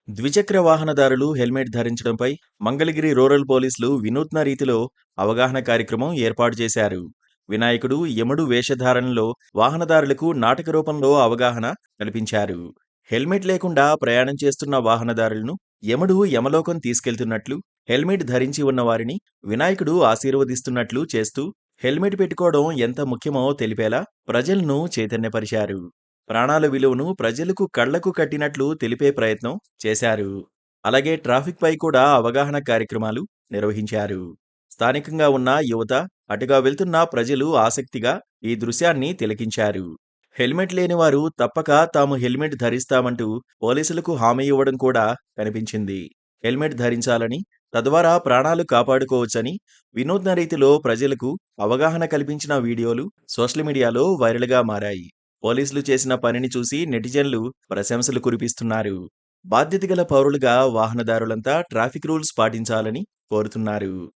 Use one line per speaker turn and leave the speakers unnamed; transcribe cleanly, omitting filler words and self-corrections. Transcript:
ద్విచక్ర వాహనదారులు helmet ధరించడంపై Mangalagiri rural పోలీసులు వినూత్న రీతిలో అవగాహన కార్యక్రమం ఏర్పాటు చేశారు. వినాయకుడు, యముడు వేషధారణలో వాహనదారులకు నాటక రూపంలో అవగాహన కల్పించారు. హెల్మెట్ లేకుండా ప్రయాణం చేస్తున్న వాహనదారులను యముడు యమలోకం తీసుకెళ్తున్నట్లు, హెల్మెట్ ధరించి ఉన్న వారిని వినాయకుడు ఆశీర్వదిస్తున్నట్లు చేస్తూ హెల్మెట్ పెట్టుకోవడం ఎంత ముఖ్యమో తెలిపేలా ప్రజలను చైతన్యపరిచారు. ప్రాణాల విలువను ప్రజలకు కళ్లకు కట్టినట్లు తెలిపే ప్రయత్నం చేశారు. అలాగే ట్రాఫిక్ పై కూడా అవగాహన కార్యక్రమాలు నిర్వహించారు. స్థానికంగా ఉన్న యువత, అటుగా వెళ్తున్న ప్రజలు ఆసక్తిగా ఈ దృశ్యాన్ని తిలకించారు. హెల్మెట్ లేని వారు తప్పక తాము హెల్మెట్ ధరిస్తామంటూ పోలీసులకు హామీ ఇవ్వడం కూడా కనిపించింది. హెల్మెట్ ధరించాలని, తద్వారా ప్రాణాలు కాపాడుకోవచ్చని వినూత్న రీతిలో ప్రజలకు అవగాహన కల్పించిన వీడియోలు సోషల్ మీడియాలో వైరల్గా మారాయి. పోలీసులు చేసిన పనిని చూసి నెటిజన్లు ప్రశంసలు కురిపిస్తున్నారు. బాధ్యత గల పౌరులుగా వాహనదారులంతా ట్రాఫిక్ రూల్స్ పాటించాలని కోరుతున్నారు.